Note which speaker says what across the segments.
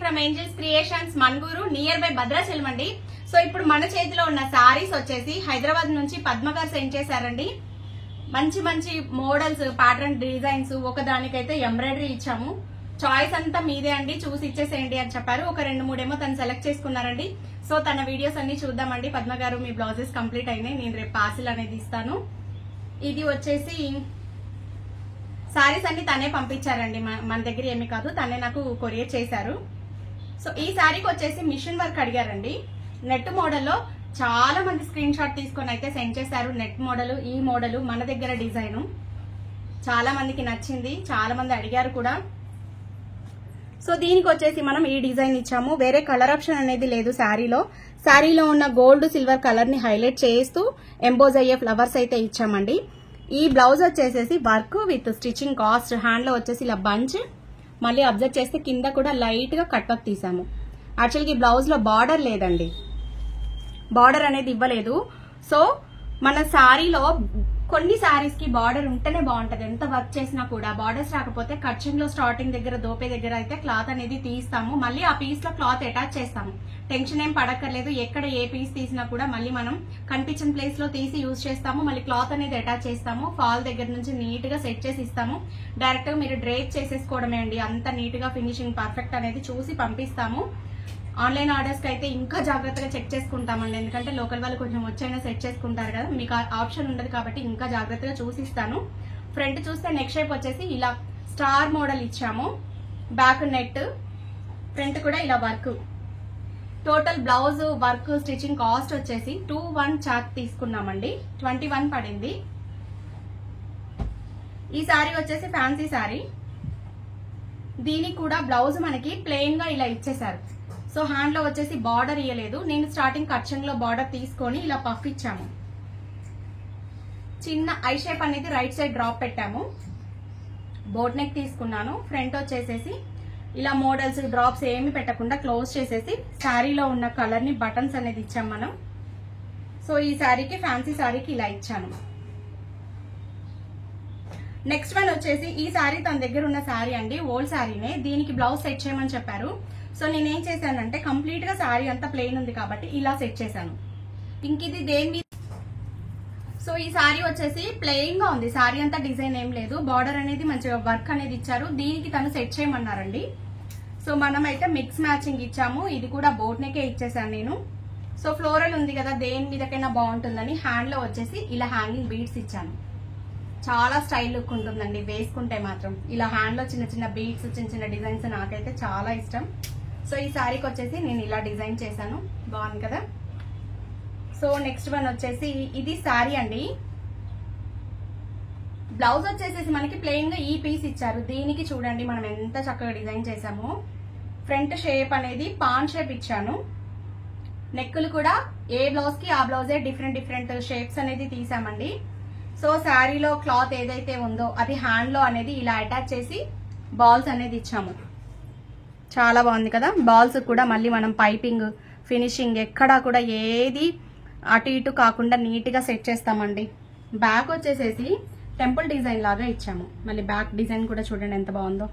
Speaker 1: From Angels Creations Manuguru near by Bhadrachalam అండి. So ఇప్పుడు మన చేతిలో ఉన్న సారీస్ వచ్చేసి హైదరాబాద్ నుంచి పద్మ గారు సెండ్ చేశారండి. మంచి మంచి మోడల్స్, ప్యాటర్న్ డిజైన్స్, ఒకదానికైతే ఎంబ్రాయిడరీ ఇచ్చాము. చాయిస్ అంతా మీదే అండి, చూసి ఇచ్చేసేయండి అని చెప్పారు. ఒక 2-3 ఏమో తను సెలెక్ట్ చేసుకున్నారండి. సో తన వీడియోస్ అన్ని చూద్దామండి. పద్మ గారు మీ బ్లౌజెస్ కంప్లీట్ అయినాయి, నేను రేపు పార్సిల్ అనేది ఇస్తాను. ఇది వచ్చేసి సారీస్ అన్ని తనే పంపించారండి, మన దగ్గర ఏమి కాదు, తనే నాకు కొరియర్ చేశారు. సో ఈ సారీకి వచ్చేసి మిషన్ వర్క్ అడిగారండి. నెట్ మోడల్లో చాలా మంది స్క్రీన్ షాట్ తీసుకొని అయితే సెండ్ చేశారు. నెట్ మోడల్, ఈ మోడల్ మన దగ్గర డిజైన్ చాలా మందికి నచ్చింది, చాలా మంది అడిగారు కూడా. సో దీనికి వచ్చేసి మనం ఈ డిజైన్ ఇచ్చాము. వేరే కలర్ ఆప్షన్ అనేది లేదు శారీలో. శారీలో ఉన్న గోల్డ్ సిల్వర్ కలర్ ని హైలైట్ చేస్తూ ఎంబోజ్ అయ్యే ఫ్లవర్స్ అయితే ఇచ్చామండి. ఈ బ్లౌజ్ వచ్చేసేసి work with stitching cost. Hand లో వచ్చేసి ఇలా బంచ్, మళ్ళీ అబ్జర్వ్ చేస్తే కింద కూడా లైట్ గా కట్ వర్క్ తీసాము. యాక్చువల్గా ఈ బ్లౌజ్ లో బార్డర్ లేదండి, బార్డర్ అనేది ఇవ్వలేదు. సో మన శారీలో కొన్ని శారీస్ కి బార్డర్ ఉంటేనే బాగుంటది, ఎంత వర్క్ చేసినా కూడా. బార్డర్స్ రాకపోతే కర్చన్ లో స్టార్టింగ్ దగ్గర, దోపే దగ్గర అయితే క్లాత్ అనేది తీస్తాము, మళ్ళీ ఆ పీస్ లో క్లాత్ అటాచ్ చేస్తాము. టెన్షన్ ఏం పడక్కర్లేదు, ఎక్కడ ఏ పీస్ తీసినా కూడా మళ్ళీ మనం కనిపించిన ప్లేస్ లో తీసి యూజ్ చేస్తాము. మళ్ళీ క్లాత్ అనేది అటాచ్ చేస్తాము, ఫాల్ దగ్గర నుంచి నీట్ గా సెట్ చేసి ఇస్తాము. డైరెక్ట్ గా మీరు డ్రేప్ చేసేసుకోవడమే అండి, అంత నీట్ గా ఫినిషింగ్ పర్ఫెక్ట్ అనేది చూసి పంపిస్తాము. ఆన్లైన్ ఆర్డర్స్ కి అయితే ఇంకా జాగ్రత్తగా చెక్ చేసుకుంటామండి, ఎందుకంటే లోకల్ వాళ్ళు కొంచెం వచ్చైనా సెట్ చేసుకుంటారు కదా, మీకు ఆప్షన్ ఉండదు కాబట్టి ఇంకా జాగ్రత్తగా చూసిస్తాను. ఫ్రంట్ చూస్తే నెక్ షేప్ వచ్చేసి ఇలా స్టార్ మోడల్ ఇచ్చాము, బ్యాక్ నెట్, ఫ్రంట్ కూడా ఇలా work. Total blouse work stitching cost వచ్చేసి 21 చార్ట్ తీసుకున్నామండి, 21 పడింది. ఈ సారీ వచ్చేసి ఫ్యాన్సీ సారీ, దీనికి కూడా బ్లౌజ్ మనకి ప్లెయిన్ గా ఇలా ఇచ్చేసారు. సో హ్యాండ్ లో వచ్చేసి బార్డర్ ఇయ్యలేదు, నేను స్టార్టింగ్ కర్చన్ లో బార్డర్ తీసుకొని ఇలా పఫ్ ఇచ్చాము. చిన్న ఐ షేప్ అనేది రైట్ సైడ్ డ్రాప్ పెట్టాము. బోట్ నెక్ తీసుకున్నాను. ఫ్రంట్ వచ్చేసేసి ఇలా మోడల్స్ డ్రాప్స్ ఏమి పెట్టకుండా క్లోజ్ చేసేసి శారీలో ఉన్న కలర్ ని బటన్స్ అనేది ఇచ్చాం మనం. సో ఈ శారీకి, ఫ్యాన్సీ శారీకి ఇలా ఇచ్చాను. నెక్స్ట్ వన్ వచ్చేసి ఈ శారీ తన దగ్గర ఉన్న శారీ అండి, ఓల్డ్ శారీనే. దీనికి బ్లౌజ్ సెట్ చేయమని చెప్పారు. సో నేనేం చేశానంటే కంప్లీట్ గా శారీ అంతా ప్లెయిన్ ఉంది కాబట్టి ఇలా సెట్ చేశాను. ఇంక ఇది దేని, సో ఈ శారీ వచ్చేసి ప్లెయిన్ గా ఉంది, శారీ అంతా డిజైన్ ఏం లేదు, బార్డర్ అనేది మంచిగా వర్క్ అనేది ఇచ్చారు. దీనికి తను సెట్ చేయమన్నారండి. సో మనం అయితే మిక్స్ మ్యాచింగ్ ఇచ్చాము. ఇది కూడా బోట్ నెకే ఇచ్చేసాను నేను. సో ఫ్లోరల్ ఉంది కదా, దేని మీదకైనా బాగుంటుందని హ్యాండ్ లో వచ్చేసి ఇలా హ్యాంగింగ్ బీడ్స్ ఇచ్చాను. చాలా స్టైల్ లుక్ ఉంటుందండి వేసుకుంటే మాత్రం. ఇలా హ్యాండ్ లో చిన్న చిన్న బీడ్స్, చిన్న చిన్న డిజైన్స్ నాకైతే చాలా ఇష్టం. సో ఈ శారీకి వచ్చేసి నేను ఇలా డిజైన్ చేశాను, బాగుంది కదా. సో నెక్స్ట్ వన్ వచ్చేసి ఇది శారీ అండి. బ్లౌజ్ వచ్చేసేసి మనకి ప్లెయిన్ గా ఈ పీస్ ఇచ్చారు. దీనికి చూడండి మనం ఎంత చక్కగా డిజైన్ చేసామో. ఫ్రంట్ షేప్ అనేది పాన్ షేప్ ఇచ్చాను. నెక్కులు కూడా ఏ బ్లౌజ్ కి ఆ బ్లౌజే డిఫరెంట్ డిఫరెంట్ షేప్స్ అనేది తీసామండి. సో శారీలో క్లాత్ ఏదైతే ఉందో అది హ్యాండ్ లో అనేది ఇలా అటాచ్ చేసి బాల్స్ అనేది ఇచ్చాము. చాలా బాగుంది కదా. బాల్స్ కూడా మళ్ళీ మనం పైపింగ్, ఫినిషింగ్ ఎక్కడా కూడా ఏది అటు ఇటు కాకుండా నీట్ గా సెట్ చేస్తామండి. బ్యాక్ వచ్చేసేసి టెంపుల్ డిజైన్ లాగా ఇచ్చాము. మళ్ళీ బ్యాక్ డిజైన్ కూడా చూడండి ఎంత బాగుందో.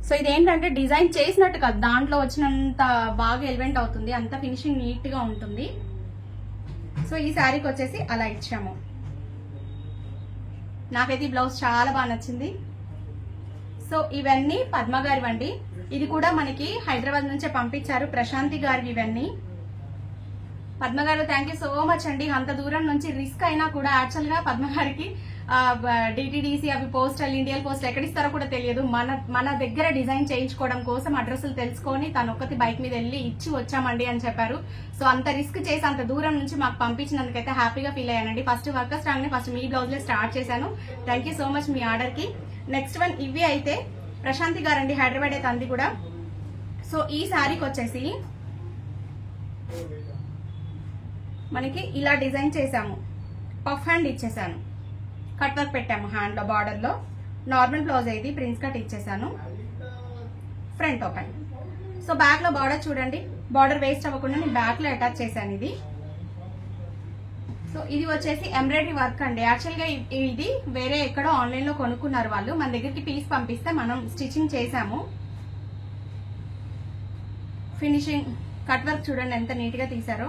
Speaker 1: సో ఇదేంటంటే డిజైన్ చేసినట్టు కాదు, దాంట్లో వచ్చినంత బాగా ఎలిమెంట్ అవుతుంది, అంత ఫినిషింగ్ నీట్ గా ఉంటుంది. సో ఈ శారీకి వచ్చేసి అలా ఇచ్చాము. నాకైతే ఈ బ్లౌజ్ చాలా బాగా నచ్చింది. సో ఇవన్నీ పద్మ గారివండి. ఇది కూడా మనకి హైదరాబాద్ నుంచే పంపించారు, ప్రశాంతి గారివి ఇవన్నీ. పద్మ గారు థ్యాంక్ యూ సో మచ్ అండి. అంత దూరం నుంచి రిస్క్ అయినా కూడా యాక్చువల్ గా పద్మ గారికి డిటిడిసి అవి పోస్టల్, ఇండియన్ పోస్ట్ ఎక్కడ ఇస్తారో కూడా తెలియదు. మన దగ్గర డిజైన్ చేయించుకోవడం కోసం అడ్రస్లు తెలుసుకొని తను ఒక్కటి బైక్ మీద వెళ్ళి ఇచ్చి వచ్చామండి అని చెప్పారు. సో అంత రిస్క్ చేసి అంత దూరం నుంచి మాకు పంపించినందుకైతే హ్యాపీగా ఫీల్ అయ్యానండి. ఫస్ట్ వర్కర్స్ రాగానే ఫస్ట్ మీ బ్లౌజ్ లో స్టార్ట్ చేశాను. Thank you so much me order కి. నెక్స్ట్ వన్ ఇవి అయితే ప్రశాంతి గారండి, హైదరాబాద్ అయితే అంది కూడా. సో ఈ శారీకి వచ్చేసి మనకి ఇలా డిజైన్ చేసాము, పఫ్ హ్యాండ్ ఇచ్చేసాను, కట్ వర్క్ పెట్టాము హ్యాండ్ లో, బార్డర్ లో. నార్మల్ బ్లౌజ్ అయితే ప్రిన్స్ కట్ ఇచ్చేసాను, ఫ్రంట్ ఓపెన్. సో బ్యాక్ లో బార్డర్ చూడండి, బార్డర్ వేస్ట్ అవ్వకుండా నేను బ్యాక్ లో అటాచ్ చేశాను ఇది. సో ఇది వచ్చేసి ఎంబ్రాయిడరీ వర్క్ అండి. యాక్చువల్ గా ఇది వేరే ఎక్కడో ఆన్లైన్ లో కొనుక్కున్నారు వాళ్ళు, మన దగ్గరికి పీస్ పంపిస్తే మనం స్టిచ్చింగ్ చేసాము. ఫినిషింగ్ కట్ వర్క్ చూడండి ఎంత నీట్ గా తీసారో.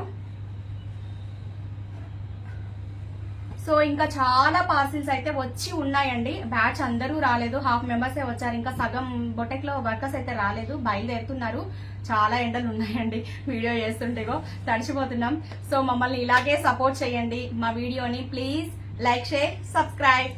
Speaker 1: సో ఇంకా చాలా పార్సిల్స్ అయితే వచ్చి ఉన్నాయండి. బ్యాచ్ అందరూ రాలేదు, హాఫ్ మెంబర్సే వచ్చారు. ఇంకా సగం బొటెక్ లో వర్కర్స్ అయితే రాలేదు, బయలుదేరుతున్నారు. చాలా ఎండలు ఉన్నాయండి, వీడియో చేస్తుంటేగో తడిచిపోతున్నాం. సో మమ్మల్ని ఇలాగే సపోర్ట్ చేయండి, మా వీడియోని ప్లీజ్ లైక్, షేర్, సబ్స్క్రైబ్.